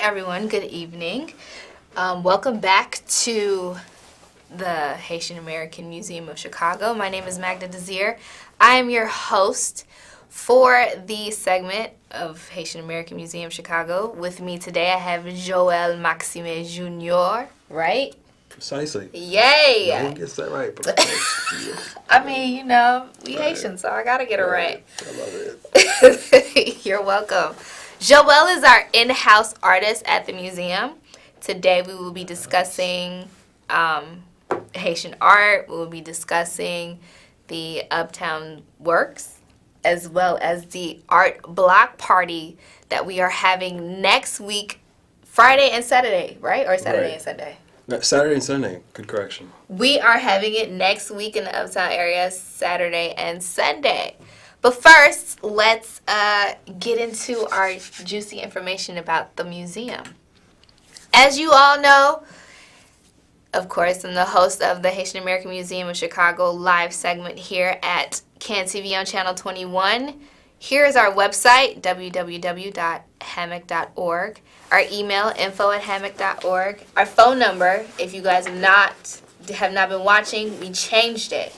everyone, good evening. Welcome back to the Haitian American Museum of Chicago. My name is Magda Desir. I am your host for the segment of Haitian American Museum Chicago. With me today I have Joël Maximé Jr., right? Precisely. Yay! No one gets that right. But I mean, you know, we Haitian, so I gotta get it right. I love it. You're welcome. Joël is our in-house artist at the museum. Today we will be discussing Haitian art. We will be discussing the Uptown Works, as well as the art block party that we are having next week, Friday and Saturday, right? Or Saturday Right. and Sunday? No, Saturday and Sunday. Good correction. We are having it next week in the Uptown area, Saturday and Sunday. But first, let's get into our juicy information about the museum. As you all know, of course, I'm the host of the Haitian American Museum of Chicago live segment here at CAN TV on Channel 21. Here is our website, www.hamoc.org. Our email, info@hamoc.org. Our phone number, if you guys have not been watching, we changed it.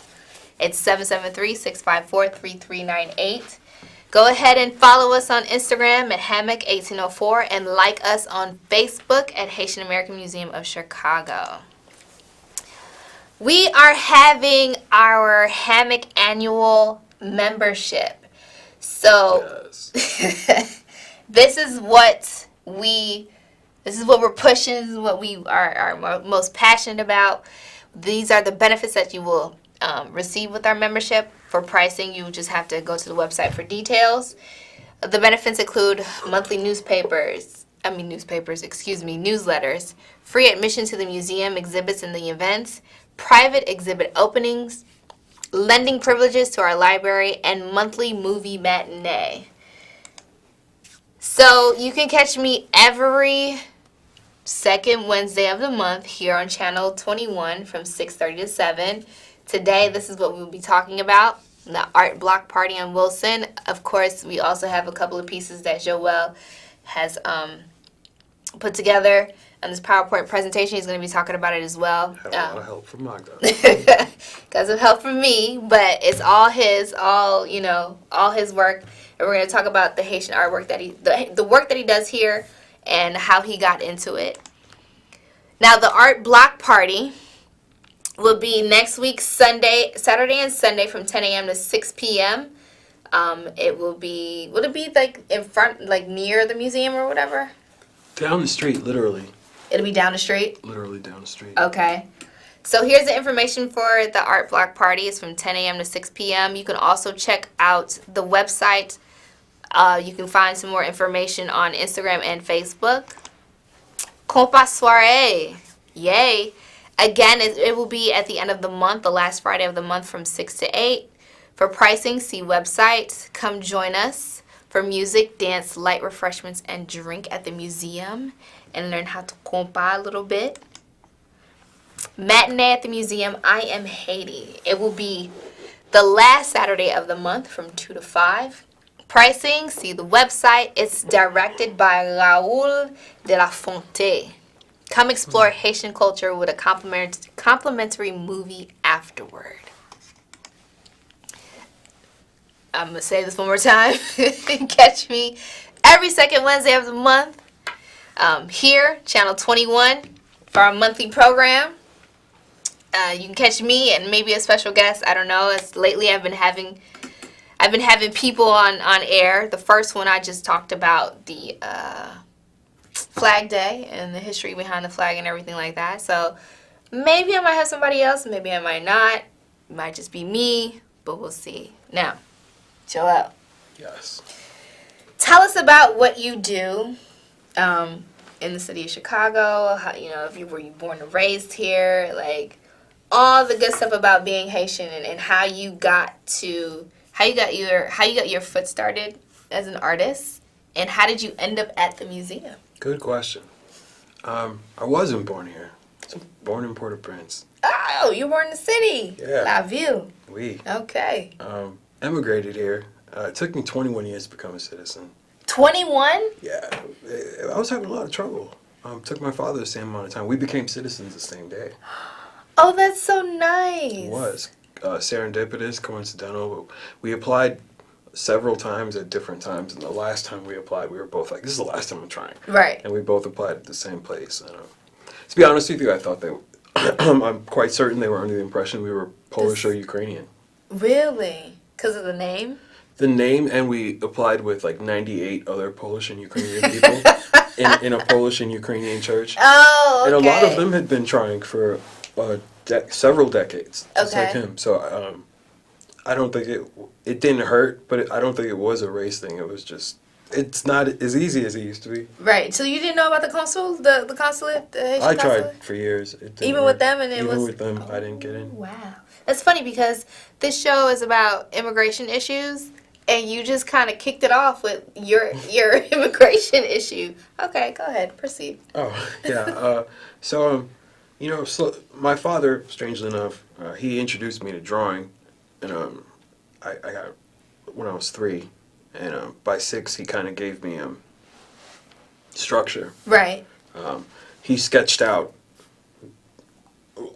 It's 773-654-3398. Go ahead and follow us on Instagram at HAMOC1804 and like us on Facebook at Haitian American Museum of Chicago. We are having our HAMOC annual membership. So Yes. this is what we're pushing. This is what we are most passionate about. These are the benefits that you will receive with our membership. For pricing, you just have to go to the website for details. The benefits include monthly newsletters, free admission to the museum exhibits and the events, private exhibit openings, lending privileges to our library, and monthly movie matinee. So you can catch me every second Wednesday of the month here on Channel 21 from 6:30 to 7. Today, this is what we will be talking about, the art block party on Wilson. Of course, we also have a couple of pieces that Joël has put together on this PowerPoint presentation. He's going to be talking about it as well. Had a lot of help from Magda. Because of help from me, but it's all his work. And we're going to talk about the Haitian artwork the work that he does here and how he got into it. Now, the art block party will be next week, Saturday and Sunday from 10 a.m. to 6 p.m. Will it be like in front, like near the museum or whatever? Down the street, literally. It'll be down the street? Literally down the street. Okay. So here's the information for the art block party. It's from 10 a.m. to 6 p.m. You can also check out the website. You can find some more information on Instagram and Facebook. Copa Soiree. Yay. Again, it will be at the end of the month, the last Friday of the month from 6 to 8. For pricing, see website. Come join us for music, dance, light refreshments, and drink at the museum and learn how to compa a little bit. Matinee at the museum, I Am Haiti. It will be the last Saturday of the month from 2 to 5. Pricing, see the website. It's directed by Raoul de la Fonte. Come explore Haitian culture with a complimentary movie afterward. I'm going to say this one more time. Catch me every second Wednesday of the month here, Channel 21, for our monthly program. You can catch me and maybe a special guest. I don't know. Lately I've been having people on air. The first one I just talked about the Flag Day and the history behind the flag and everything like that. So maybe I might have somebody else. Maybe I might not. It might just be me, but we'll see. Now, Joël. Yes. Tell us about what you do in the city of Chicago. How, if were you born and raised here, like all the good stuff about being Haitian and how you got your foot started as an artist, and how did you end up at the museum? Good question. I wasn't born here. I was born in Port-au-Prince. Oh, you were born in the city. Yeah. La Ville. Oui. Okay. Emigrated here. It took me 21 years to become a citizen. 21? Yeah, I was having a lot of trouble. Took my father the same amount of time. We became citizens the same day. Oh, that's so nice. It was serendipitous, coincidental. We applied several times at different times, and the last time we applied, we were both like, "This is the last time I'm trying." Right. And we both applied at the same place. And, to be honest with you, I thought they. I'm quite certain they were under the impression we were Polish or Ukrainian. Really? Because of the name? The name, and we applied with like 98 other Polish and Ukrainian people in a Polish and Ukrainian church. Oh, okay. And a lot of them had been trying for several decades, just like Okay. him. So I don't think it didn't hurt, but I don't think it was a race thing. It was just, it's not as easy as it used to be. Right. So you didn't know about the consul, the consulate, the Haitian I consulate? tried for years. It didn't Even work. with them, and it Even was. with them, I didn't get in. Wow. That's funny because this show is about immigration issues, and you just kind of kicked it off with your immigration issue. Okay, go ahead, proceed. Oh, yeah. So my father, strangely enough, he introduced me to drawing, and I got when I was 3, and by 6 he kind of gave me structure. Right. He sketched out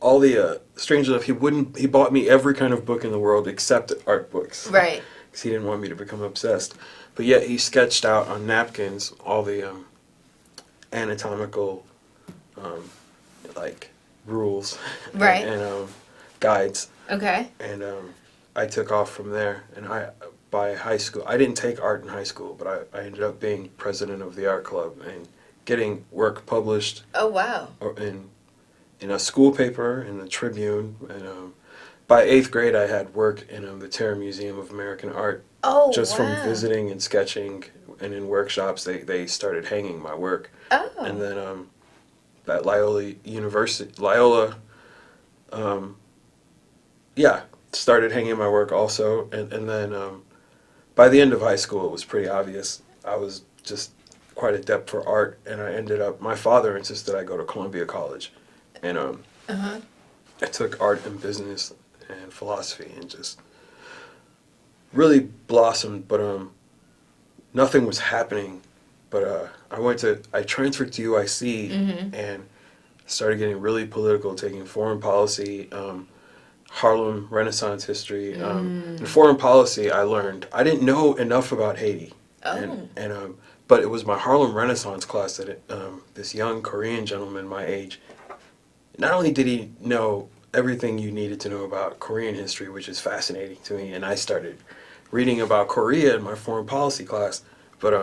all the strangely enough, he bought me every kind of book in the world except art books. Right. Because he didn't want me to become obsessed. But yet he sketched out on napkins all the anatomical like rules Right. and guides. Okay. And I took off from there. And by high school, I didn't take art in high school, but I ended up being president of the art club and getting work published Oh, wow. in a school paper, in the Tribune. And by 8th grade, I had work in the Terra Museum of American Art. Oh, Just wow. from visiting and sketching and in workshops, they started hanging my work. Oh. And then at Loyola University, started hanging my work also. And then by the end of high school, it was pretty obvious. I was just quite adept for art, and I ended up, my father insisted I go to Columbia College. And I took art and business and philosophy and just really blossomed, but nothing was happening. But I transferred to UIC and started getting really political, taking foreign policy, Harlem Renaissance history. In foreign policy, I learned, I didn't know enough about Haiti. Oh. But it was my Harlem Renaissance class that this young Korean gentleman my age, not only did he know everything you needed to know about Korean history, which is fascinating to me, and I started reading about Korea in my foreign policy class, but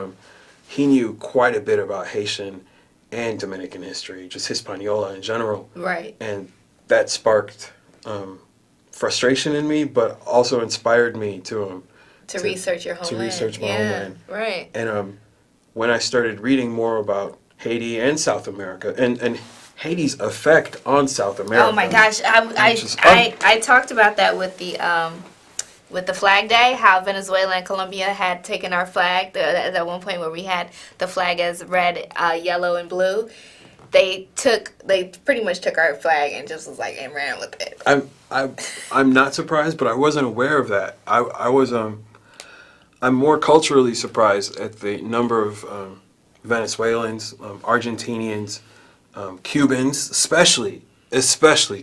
he knew quite a bit about Haitian and Dominican history, just Hispaniola in general. Right. And that sparked frustration in me, but also inspired me to research your homeland. To research my homeland. Right. And when I started reading more about Haiti and South America, and Haiti's effect on South America. Oh my gosh, I talked about that with the Flag Day, how Venezuela and Colombia had taken our flag. At one point where we had the flag as red, yellow, and blue, they pretty much took our flag and just was like and ran with it. I'm not surprised, but I wasn't aware of that. I'm more culturally surprised at the number of Venezuelans, Argentinians, Cubans, especially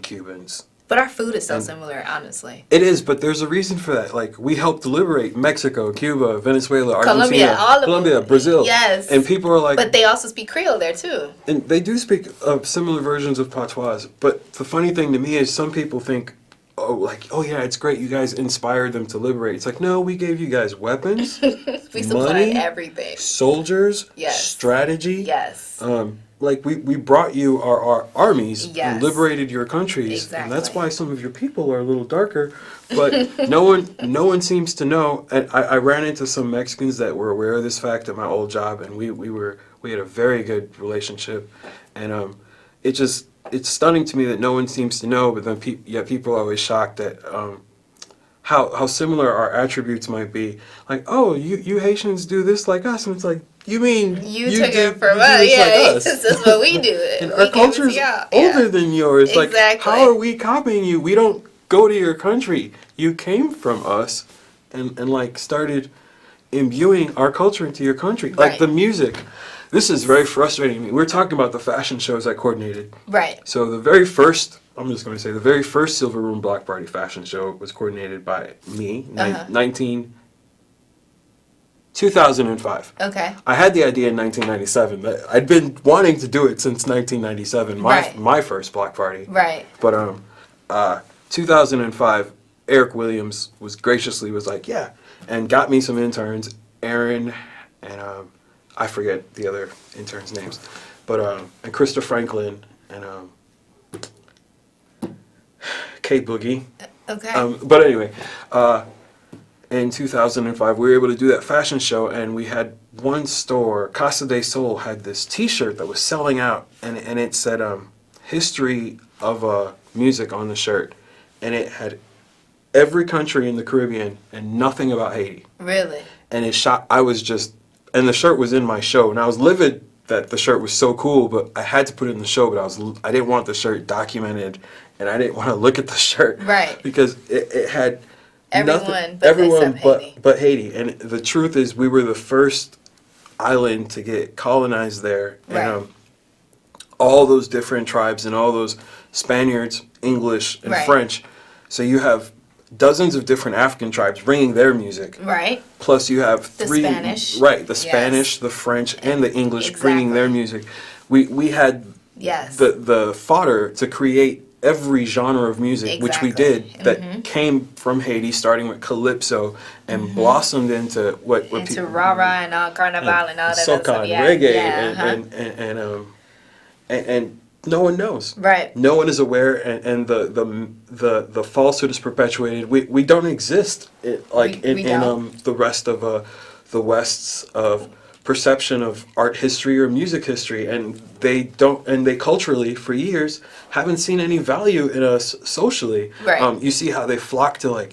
Cubans. But our food is so similar, honestly. It is, but there's a reason for that. Like, we helped liberate Mexico, Cuba, Venezuela, Argentina, Colombia, Brazil. Yes. And people are like... But they also speak Creole there, too. And they do speak similar versions of patois. But the funny thing to me is some people think, oh yeah, it's great, you guys inspired them to liberate. It's like, no, we gave you guys weapons, we supplied everything. Soldiers, yes. Strategy. Yes. Like, we brought you our armies yes. and liberated your countries. Exactly. And that's why some of your people are a little darker. But no one seems to know. And I ran into some Mexicans that were aware of this fact at my old job, and we had a very good relationship. And it's stunning to me that no one seems to know, but then people are always shocked at how similar our attributes might be. Like, oh, you Haitians do this like us, and it's like, you mean you took it from us? Yeah, like us. That's what we do. And our culture's older than yours. Exactly. Like, how are we copying you? We don't go to your country. You came from us, and like started imbuing our culture into your country. Like Right. the music. This is very frustrating to me. We're talking about the fashion shows I coordinated. Right. So the very first, I'm just going to say, the very first Silver Room Block Party fashion show was coordinated by me, 2005. Okay. I had the idea in 1997. But I'd been wanting to do it since 1997, Right. my first block party. Right. But 2005, Eric Williams was like, yeah, and got me some interns, Aaron and I forget the other interns' names, but and Krista Franklin and Kate Boogie. Okay. But anyway, in 2005, we were able to do that fashion show, and we had one store, Casa de Sol, had this T-shirt that was selling out, and it said history of music on the shirt, and it had every country in the Caribbean and nothing about Haiti. Really? And and the shirt was in my show, and I was livid that the shirt was so cool, but I had to put it in the show, but I didn't want the shirt documented, and I didn't want to look at the shirt. Right. Because it had Everyone but Haiti. And the truth is, we were the first island to get colonized there. Right. And all those different tribes and all those Spaniards, English, and Right. French. So you have dozens of different African tribes bringing their music. Right. Plus you have The three... Spanish. Right, the Yes. Spanish, the French, and the English bringing their Exactly. music. We had Yes. the fodder to create every genre of music, which we Exactly. did, that came from Haiti, starting with calypso and blossomed into what Into people... rah-rah and all carnival and all that other soca stuff. and Yeah. reggae Yeah. and no one knows. Right. No one is aware, and the falsehood is perpetuated. We don't exist We in don't. the rest of the West's of perception of art history or music history, and they culturally for years haven't seen any value in us socially. Right. You see how they flock to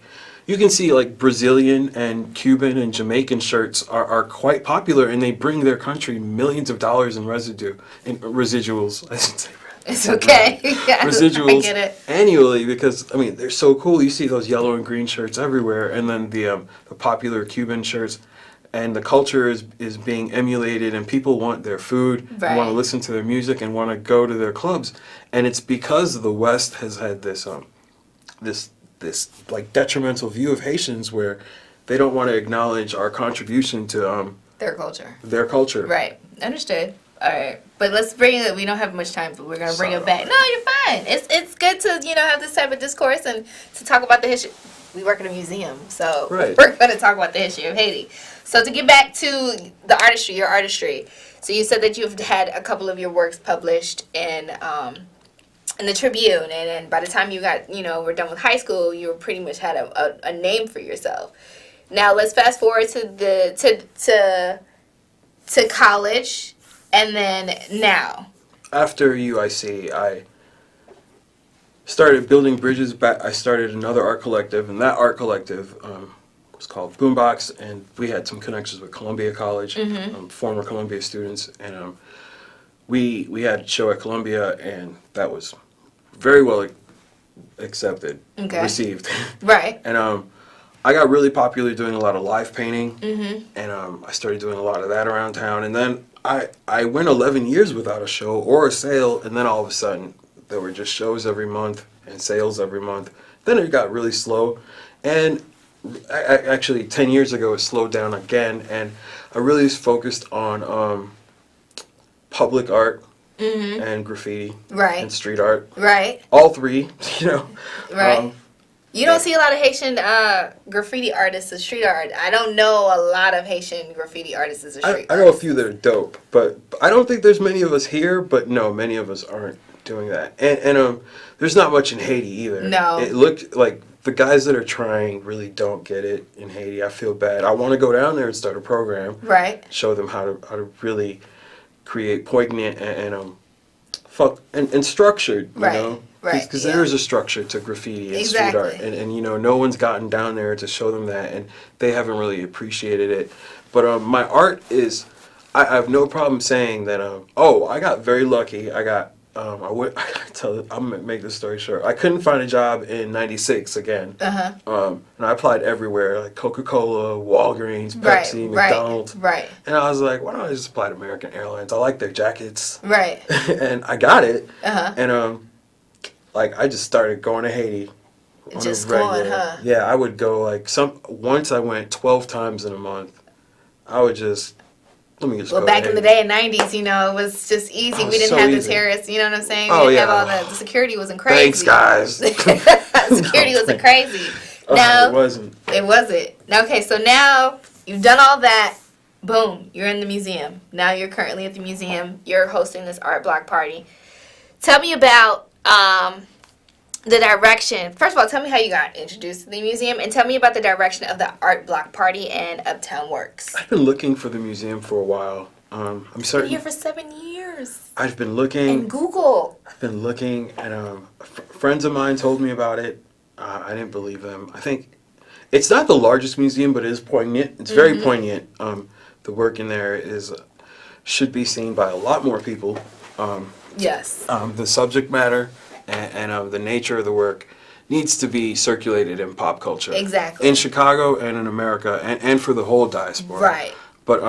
you can see Brazilian and Cuban and Jamaican shirts are quite popular, and they bring their country millions of dollars in residuals. I should say. It's okay. Yeah, Residuals I get it. annually, because they're so cool. You see those yellow and green shirts everywhere, and then the popular Cuban shirts, and the culture is being emulated, and people want their food, Right. want to listen to their music, and want to go to their clubs, and it's because the West has had this detrimental view of Haitians where they don't want to acknowledge our contribution to Their culture. their culture. Right. Understood. All right. But let's bring it. We don't have much time, but we're gonna bring it back. No, you're fine. It's good to have this type of discourse and to talk about the history. We work in a museum, so Right. we're gonna talk about the history of Haiti. So to get back to the artistry, your artistry. So you said that you've had a couple of your works published in the Tribune, and then by the time you got were done with high school, you pretty much had a name for yourself. Now let's fast forward to college. And then now. After UIC, I started building bridges back. I started another art collective, and that art collective was called Boombox, and we had some connections with Columbia College, former Columbia students, and we had a show at Columbia, and that was very well accepted, received. Right. And I got really popular doing a lot of live painting, and I started doing a lot of that around town, and then I went 11 years without a show or a sale, and then all of a sudden there were just shows every month and sales every month. Then it got really slow, and actually 10 years ago it slowed down again, and I really was focused on public art and graffiti and street art. Right. All three, Right. You don't see a lot of Haitian graffiti artists as street art. I don't know a lot of Haitian graffiti artists as street I know a few that are dope, but I don't think there's many of us here, but no, many of us aren't doing that. And there's not much in Haiti either. No. It looked like the guys that are trying really don't get it in Haiti. I feel bad. I want to go down there and start a program. Right. Show them how to really create poignant and structured, you know? Right. Because there is a structure to graffiti and street art, and no one's gotten down there to show them that, and they haven't really appreciated it. But my art is, I have no problem saying that. I got very lucky. I got I'm gonna make this story short. I couldn't find a job in '96 again. And I applied everywhere, like Coca-Cola, Walgreens, Pepsi, McDonald's. Right. And I was like, why don't I just apply to American Airlines? I like their jackets. Right. And I got it. And like I just started going to Haiti. Just going, huh? Yeah, I would go once I went 12 times in a month. I would just. Well, back in the day, in '90s, you know, it was just easy. We didn't have the terrorists, you know what I'm saying? We didn't have all that. The security wasn't crazy. Thanks, guys. Security wasn't crazy. No, it wasn't. It wasn't. Okay, so now you've done all that. Boom, you're in the museum. Now you're currently at the museum. You're hosting this art block party. Tell me about the direction. First of all, tell me how you got introduced to the museum, and tell me about the direction of the art block party and Uptown Works. I've been looking for the museum for a while. I'm certain. Been here for 7 years. I've been looking. And Google. I've been looking, and friends of mine told me about it. I didn't believe them. I think it's not the largest museum, but it is poignant. It's very poignant. The work in there should be seen by a lot more people. Yes. The subject matter and the nature of the work needs to be circulated in pop culture. Exactly. In Chicago and in America and for the whole diaspora. Right. But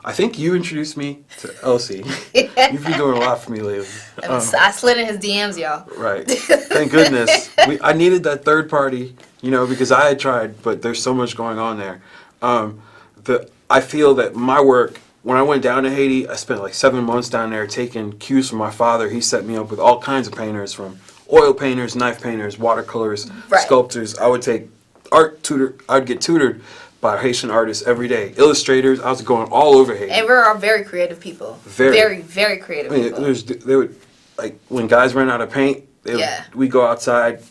I think you introduced me to Elsie. You've been doing a lot for me lately. I slid in his DMs, y'all. Right. Thank goodness. I needed that third party, because I had tried, but there's so much going on there. I feel that my work, when I went down to Haiti, I spent like 7 months down there taking cues from my father. He set me up with all kinds of painters, from oil painters, knife painters, watercolors, sculptors. I would take I would get tutored by Haitian artists every day. Illustrators, I was going all over Haiti. And we're all very creative people. Very, very creative people. They would, like, when guys ran out of paint, we go outside,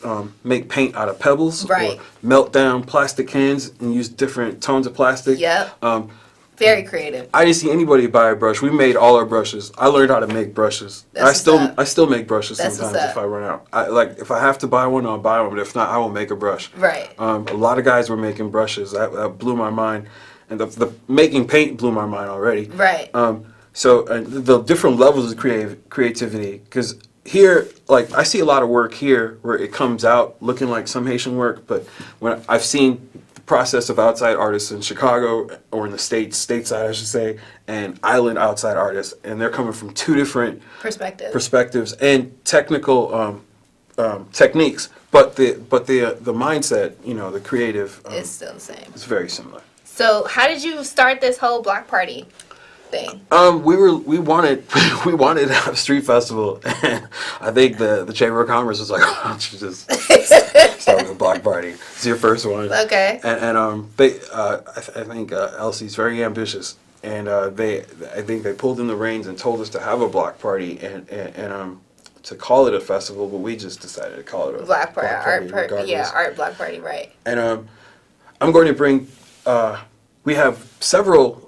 make paint out of pebbles, or melt down plastic cans and use different tones of plastic. Yep. Very creative. I didn't see anybody buy a brush. We made all our brushes. I learned how to make brushes. I still make brushes sometimes if I run out. If I have to buy one, I'll buy one. But if not, I will make a brush. Right. A lot of guys were making brushes. That blew my mind, and the making paint blew my mind already. Right. So the different levels of creativity, because here, like, I see a lot of work here where it comes out looking like some Haitian work, but when I've seen process of outside artists in Chicago, or in the stateside I should say, and island outside artists, and they're coming from two different perspectives and technical techniques, but the mindset, the creative is still the same. It's very similar. So how did you start this whole block party thing? We wanted to have a street festival, and I think the Chamber of Commerce was like, why don't you just start with a block party? It's your first one. Okay. And they I think Elsie's very ambitious, and I think they pulled in the reins and told us to have a block party and to call it a festival, but we just decided to call it a block party. Art block party, right? And I'm going to bring. We have several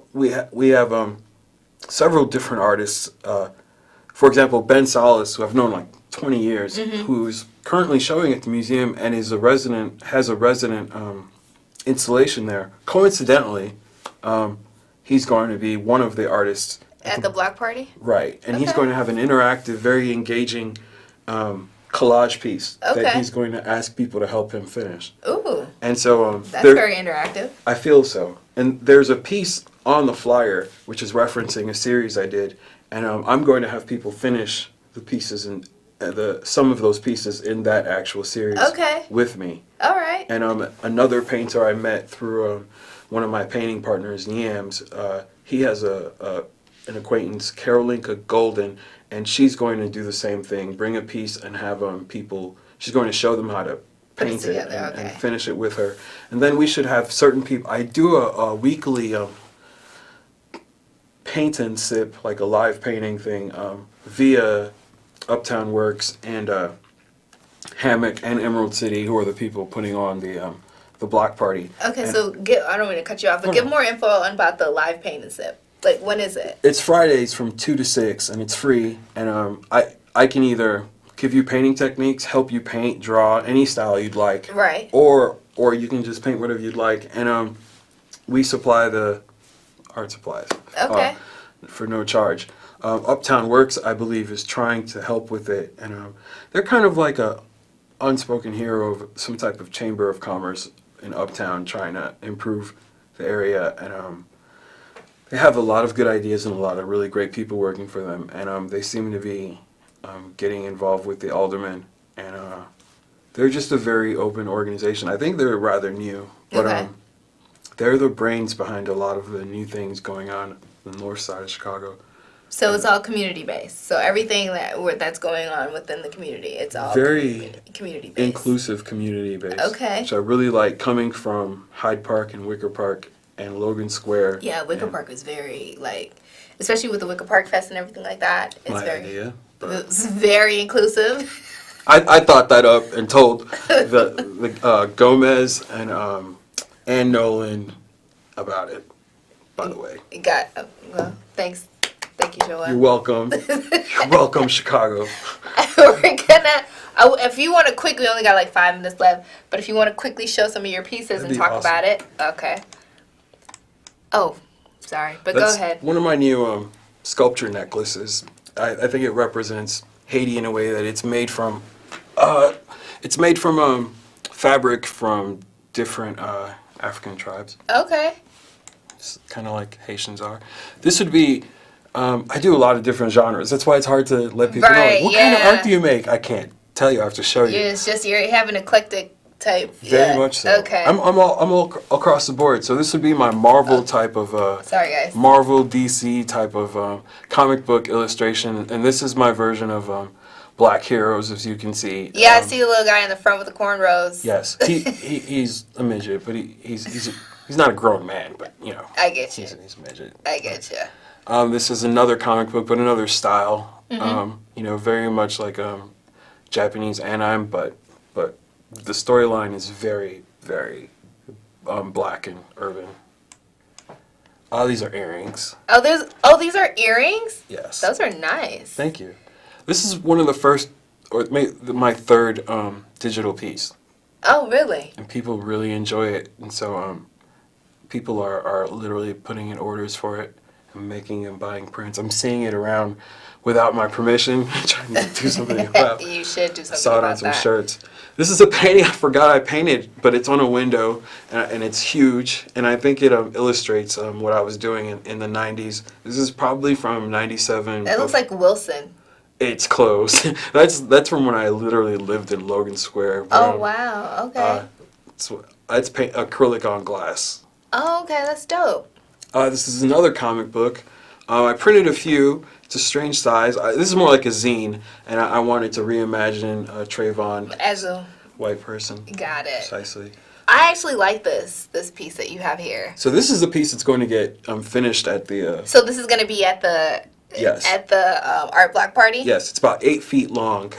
different artists. For example, Ben Salas, who I've known like 20 years, who's currently showing at the museum and has a resident installation there. Coincidentally, he's going to be one of the artists at the block party. Right, and he's going to have an interactive, very engaging collage piece that he's going to ask people to help him finish. Ooh. And so that's very interactive. I feel so. And there's a piece on the flyer which is referencing a series I did, and I'm going to have people finish the pieces and some of those pieces in that actual series with me. All right. And another painter I met through one of my painting partners, Niams, he has an acquaintance, Carolinka Golden, and she's going to do the same thing, bring a piece and have people, she's going to show them how to paint it and finish it with her. And then we should have certain people, I do a weekly paint and sip, like a live painting thing, via Uptown Works and HAMOC and Emerald City, who are the people putting on the block party. Okay, and so I don't want to cut you off, but give more info about the live paint and sip. Like, when is it? It's Fridays from 2 to 6, and it's free. And I can either give you painting techniques, help you paint, draw any style you'd like, right? Or you can just paint whatever you'd like. And we supply the art supplies, for no charge. Uptown Works, I believe, is trying to help with it, and they're kind of like a unspoken hero of some type of chamber of commerce in Uptown, trying to improve the area, and they have a lot of good ideas and a lot of really great people working for them, and they seem to be getting involved with the aldermen, and they're just a very open organization. I think they're rather new, but Okay. they're the brains behind a lot of the new things going on the north side of Chicago. So it's all community based. So everything that's going on within the community, it's all Very community based. inclusive, community based. Okay. So I really like coming from Hyde Park and Wicker Park and Logan Square. Yeah, Wicker and Park was very especially with the Wicker Park Fest and everything like that. It's my very idea. But it's very inclusive. I thought that up and told the Gomez and Nolan about it. By the way, Well, thank you, Joel. you're welcome. You're welcome, Chicago. We're gonna. If you want to quickly, we only got like 5 minutes left. But if you want to quickly show some of your pieces That'd and be talk awesome. about it, okay. Oh, sorry, but That's go ahead. one of my new sculpture necklaces. I think it represents Haiti in a way that it's made from fabric from different African tribes. Okay. It's kind of like Haitians are. This would be. I do a lot of different genres. That's why it's hard to let people know. Right, Like, what kind of yeah. art do you make? I can't tell you. I have to show you. Yeah, it's just you have an eclectic type. Very yeah. much so. Okay. I'm all across the board. So this would be my Marvel type of Sorry, guys. Marvel DC type of comic book illustration, and this is my version of Black Heroes, as you can see. Yeah, I see the little guy in the front with the cornrows. Yes, he's a midget, but he's not a grown man, but you know. I get you. He's a midget. I get you. This is another comic book, but another style. Mm-hmm. You know, very much like Japanese anime, but the storyline is very, very black and urban. These are earrings. These are earrings? Yes. Those are nice. Thank you. This is one of the first, or my third digital piece, Oh, really? and people really enjoy it, and so people are literally putting in orders for it. I'm making and buying prints. I'm seeing it around without my permission, trying to do something about. You should do I something saw it about on some that. shirts. This is a painting I forgot I painted, but it's on a window, and it's huge, and I think it illustrates what I was doing in the 90s. This is probably from 97. That looks like Wilson. It's close. That's from when I literally lived in Logan Square. Oh, wow. Okay. It's acrylic on glass. Oh, okay. That's dope. This is another comic book. I printed a few. It's a strange size. This is more like a zine, and I wanted to reimagine Trayvon As a white person. got it. Precisely. I actually like this piece that you have here. So this is the piece that's going to get finished at the. So this is going to be at the Yes. at the art block party. Yes, it's about 8 feet long,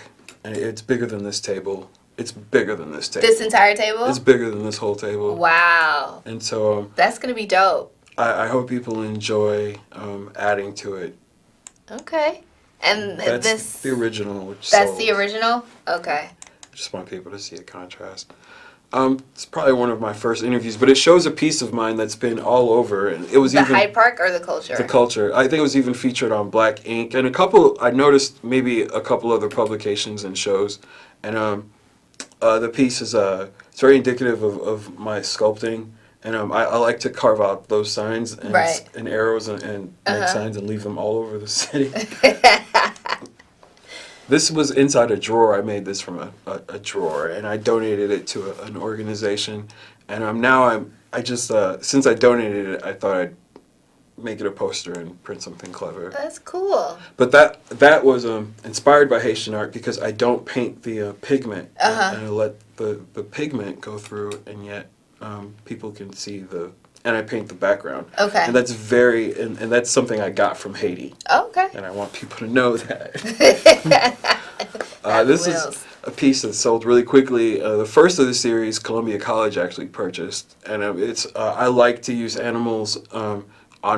and it's bigger than this table. It's bigger than this table. This entire table. It's bigger than this whole table. Wow. And so That's going to be dope. I hope people enjoy adding to it. Okay. And That's the original, which That's sold. the original. Okay. I just want people to see a contrast. It's probably one of my first interviews, but it shows a piece of mine that's been all over, and it was The even Hyde Park or the Culture? the culture. I think it was even featured on Black Ink and I noticed maybe a couple other publications and shows, and the piece is it's very indicative of my sculpting, and I like to carve out those signs and, Right. and arrows and make signs and leave them all over the city. This was inside a drawer. I made this from a drawer, and I donated it to an organization. And I just since I donated it, I thought I'd make it a poster and print something clever. That's cool. But that was inspired by Haitian art because I don't paint the pigment, and I let the pigment go through, and yet people can see and I paint the background. Okay. And that's and that's something I got from Haiti. Okay. And I want people to know that. That This wills. is a piece that sold really quickly. The first of the series, Columbia College actually purchased, and it's I like to use animals on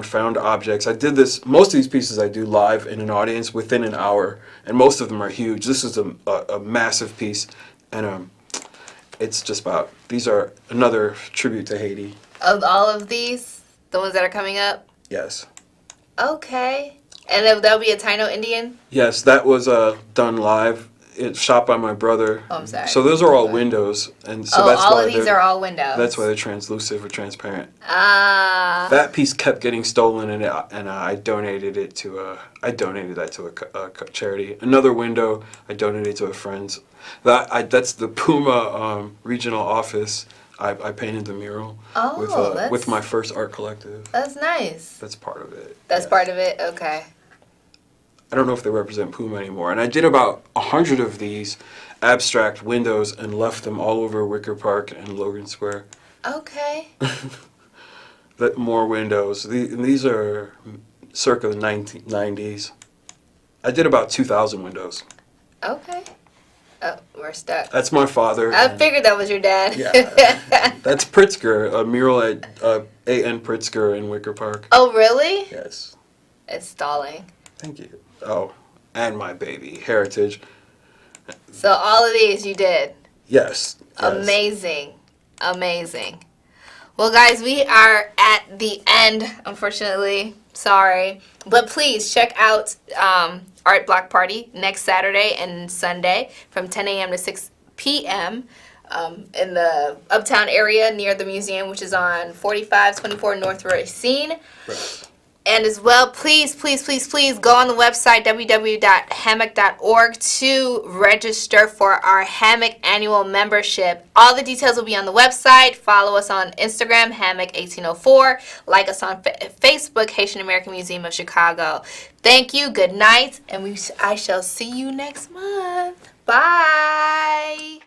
found objects. I did this. Most of these pieces I do live in an audience within an hour, and most of them are huge. This is a massive piece, and it's just about. These are another tribute to Haiti. Of all of these, the ones that are coming up. Yes. Okay. And then that'll be a Taino Indian? Yes, that was done live. It's shot by my brother. Oh, I'm sorry. So those are all windows, and so Oh, that's all why of these are all windows. That's why they're translucent or transparent. Ah. That piece kept getting stolen, and I donated that to a charity. Another window I donated to a friend's. That's the Puma regional office. I painted the mural with my first art collective. That's nice. That's part of it. That's part of it? Okay. I don't know if they represent Puma anymore. And I did about 100 of these abstract windows and left them all over Wicker Park and Logan Square. Okay. More windows. These are circa the 1990s. I did about 2,000 windows. Okay. Oh, we're stuck. That's my father. I figured that was your dad. Yeah. That's Pritzker, a mural at A.N. Pritzker in Wicker Park. Oh, really? Yes. It's stalling. Thank you. Oh, and my baby, Heritage. So all of these you did. Yes. Amazing. Amazing. Well, guys, we are at the end, unfortunately. Sorry. But please check out Art Block Party next Saturday and Sunday from 10 a.m. to 6 p.m. In the Uptown area near the museum, which is on 4524 North Racine. Right. And as well, please, please, please, please go on the website, www.hamoc.org, to register for our HAMOC annual membership. All the details will be on the website. Follow us on Instagram, HAMOC1804. Like us on Facebook, Haitian American Museum of Chicago. Thank you. Good night. And I shall see you next month. Bye.